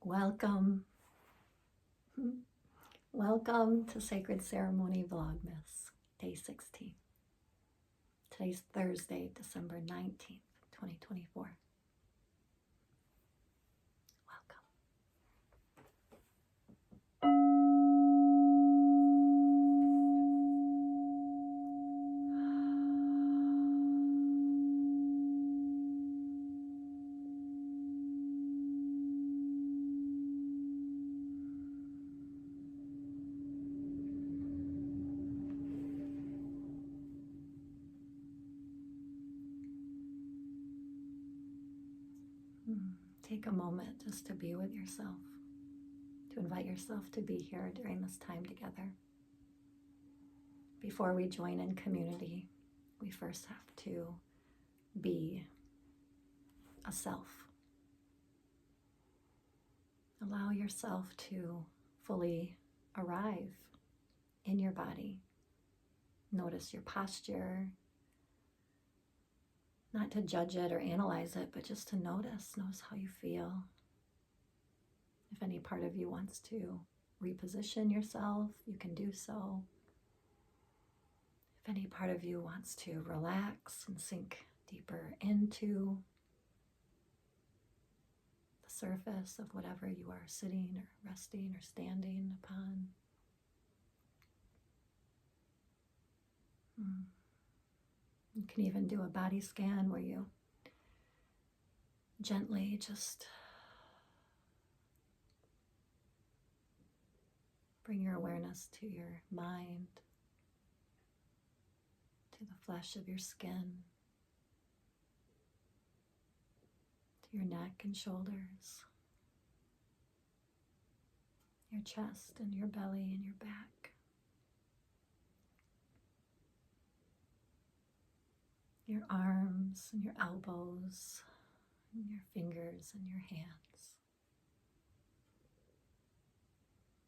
Welcome. Welcome to Sacred Ceremony Vlogmas, Day 16. Today's Thursday, December 19th, 2024. Welcome. Take a moment just to be with yourself, to invite yourself to be here during this time together. Before we join in community, we first have to be a self. Allow yourself to fully arrive in your body. Notice your posture. Not to judge it or analyze it, but just to notice how you feel. If any part of you wants to reposition yourself, you can do so. If any part of you wants to relax and sink deeper into the surface of whatever you are sitting or resting or standing upon. You can even do a body scan where you gently just bring your awareness to your mind, to the flesh of your skin, to your neck and shoulders, your chest and your belly and your back. Your arms and your elbows, and your fingers and your hands,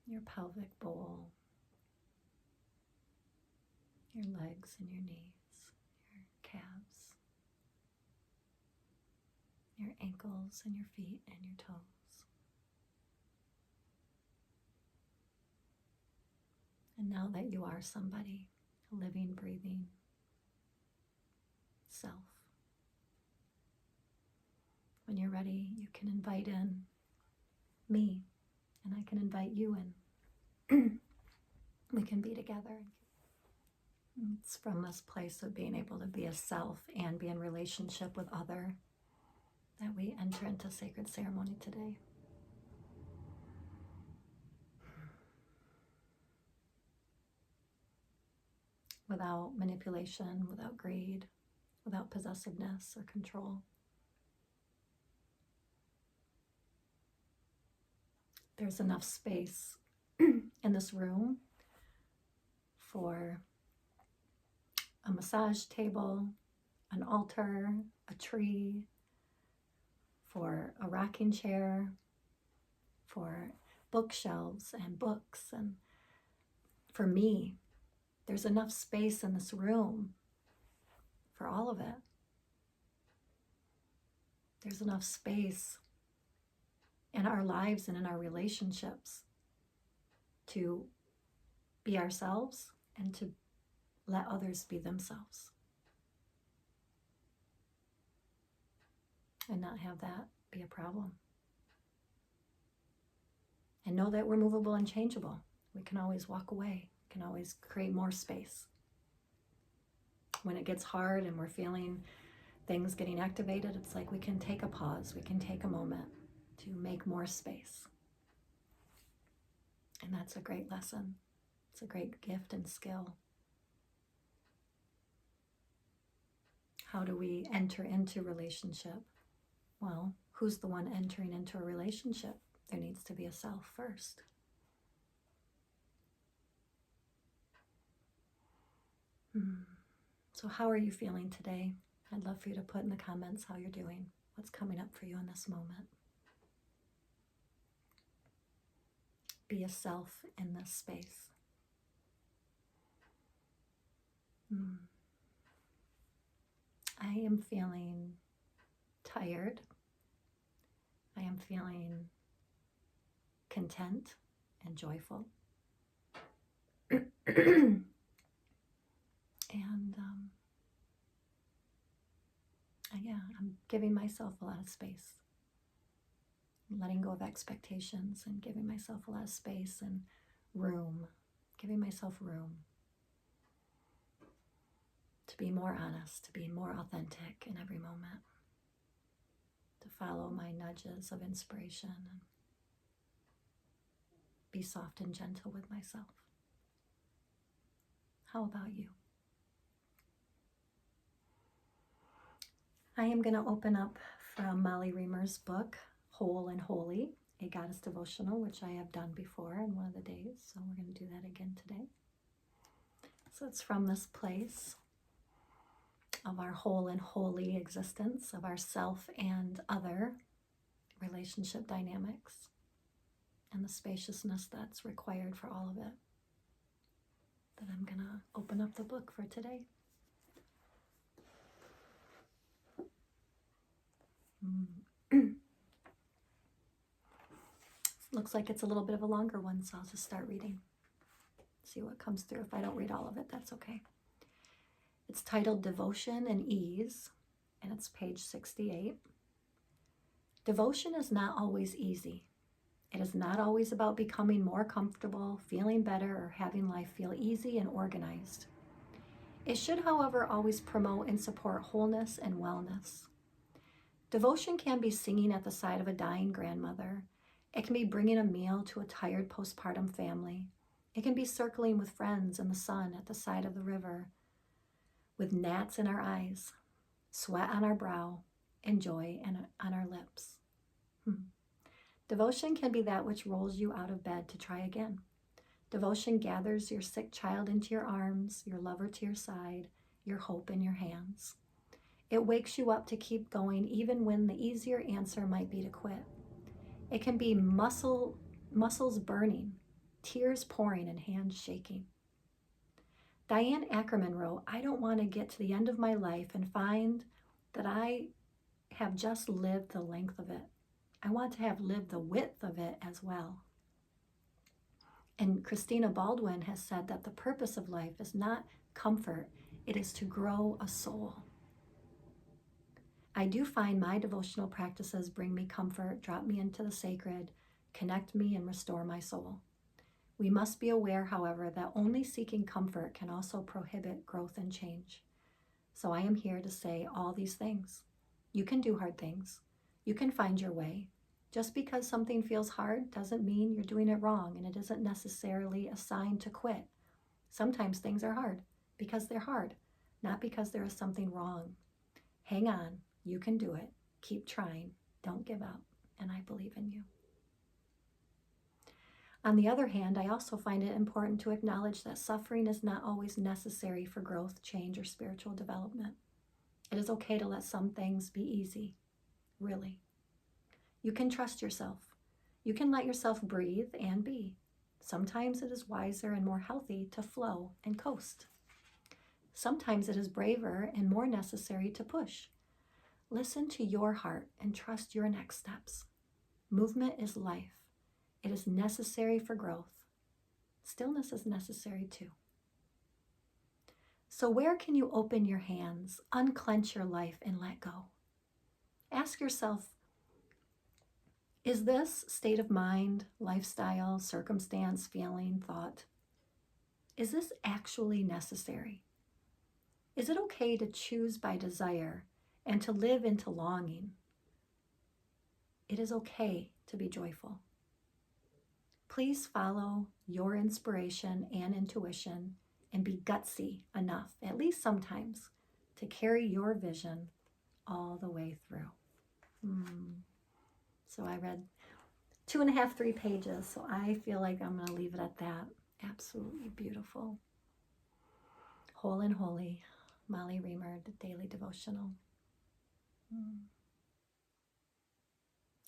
your pelvic bowl, your legs and your knees, your calves, your ankles and your feet and your toes. And now that you are somebody, a living, breathing self, when you're ready, you can invite in me, and I can invite you in. We can be together. It's from this place of being able to be a self and be in relationship with other that we enter into sacred ceremony today. Without manipulation, without greed, without possessiveness or control. There's enough space in this room for a massage table, an altar, a tree, for a rocking chair, for bookshelves and books, and for me. There's enough space in this room for all of it. There's enough space in our lives and in our relationships to be ourselves and to let others be themselves. And not have that be a problem. And know that we're movable and changeable. We can always walk away. We can always create more space. When it gets hard and we're feeling things getting activated, it's like we can take a pause. We can take a moment to make more space. And that's a great lesson. It's a great gift and skill. How do we enter into relationship? Well, who's the one entering into a relationship? There needs to be a self first. So how are you feeling today? I'd love for you to put in the comments how you're doing. What's coming up for you in this moment? Be a self in this space. I am feeling tired. I am feeling content, and joyful. And I'm giving myself a lot of space, letting go of expectations and giving myself a lot of space and room, giving myself room to be more honest, to be more authentic in every moment, to follow my nudges of inspiration and be soft and gentle with myself. How about you? I am going to open up from Molly Remer's book, Whole and Holy, a Goddess Devotional, which I have done before in one of the days, so we're going to do that again today. So it's from this place of our whole and holy existence, of our self and other relationship dynamics, and the spaciousness that's required for all of it, that I'm going to open up the book for today. Looks like it's a little bit of a longer one, so I'll just start reading. See what comes through. If I don't read all of it, that's okay. It's titled Devotion and Ease, and it's page 68. Devotion is not always easy. It is not always about becoming more comfortable, feeling better, or having life feel easy and organized. It should, however, always promote and support wholeness and wellness. Devotion can be singing at the side of a dying grandmother. It can be bringing a meal to a tired postpartum family. It can be circling with friends in the sun at the side of the river, with gnats in our eyes, sweat on our brow, and joy on our lips. Devotion can be that which rolls you out of bed to try again. Devotion gathers your sick child into your arms, your lover to your side, your hope in your hands. It wakes you up to keep going even when the easier answer might be to quit. It can be muscles burning, tears pouring, and hands shaking. Diane Ackerman wrote, "I don't want to get to the end of my life and find that I have just lived the length of it. I want to have lived the width of it as well." And Christina Baldwin has said that the purpose of life is not comfort, it is to grow a soul. I do find my devotional practices bring me comfort, drop me into the sacred, connect me, and restore my soul. We must be aware, however, that only seeking comfort can also prohibit growth and change. So I am here to say all these things. You can do hard things. You can find your way. Just because something feels hard doesn't mean you're doing it wrong, and it isn't necessarily a sign to quit. Sometimes things are hard because they're hard, not because there is something wrong. Hang on. You can do it. Keep trying. Don't give up. And I believe in you. On the other hand, I also find it important to acknowledge that suffering is not always necessary for growth, change, or spiritual development. It is okay to let some things be easy. Really. You can trust yourself. You can let yourself breathe and be. Sometimes it is wiser and more healthy to flow and coast. Sometimes it is braver and more necessary to push. Listen to your heart and trust your next steps. Movement is life. It is necessary for growth. Stillness is necessary too. So where can you open your hands, unclench your life, and let go? Ask yourself, is this state of mind, lifestyle, circumstance, feeling, thought, is this actually necessary? Is it okay to choose by desire and to live into longing? It is okay to be joyful. Please follow your inspiration and intuition and be gutsy enough, at least sometimes, to carry your vision all the way through. So I read 2.5, 3 pages, so I feel like I'm going to leave it at that. Absolutely beautiful. Whole and Holy, Molly Remer, the Daily Devotional.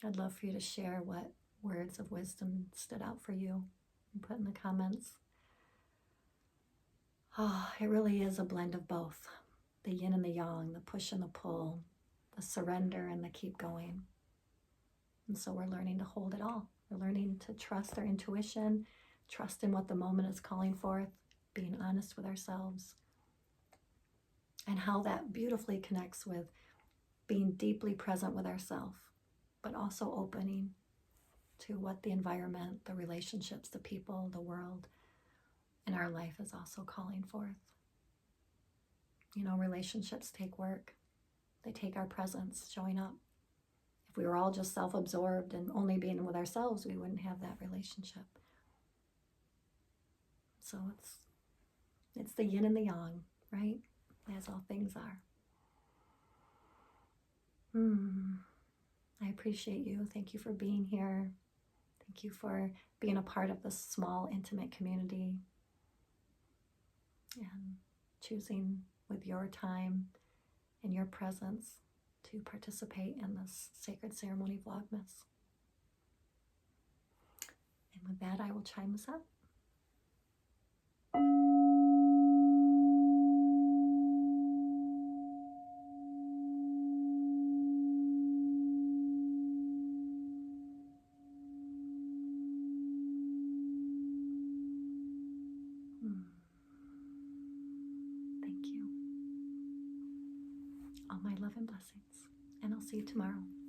I'd love for you to share what words of wisdom stood out for you and put in the comments. It really is a blend of both. The yin and the yang, the push and the pull, the surrender and the keep going. And so we're learning to hold it all We're learning to trust our intuition, trust in what the moment is calling forth, being honest with ourselves, and how that beautifully connects with being deeply present with ourselves, but also opening to what the environment, the relationships, the people, the world in our life is also calling forth. You know, relationships take work. They take our presence, showing up. If we were all just self-absorbed and only being with ourselves, we wouldn't have that relationship. So it's the yin and the yang, right? As all things are. I appreciate you. Thank you for being here. Thank you for being a part of this small, intimate community and choosing with your time and your presence to participate in this sacred ceremony Vlogmas. And with that, I will chime us up. Thank you. All my love and blessings. And I'll see you tomorrow.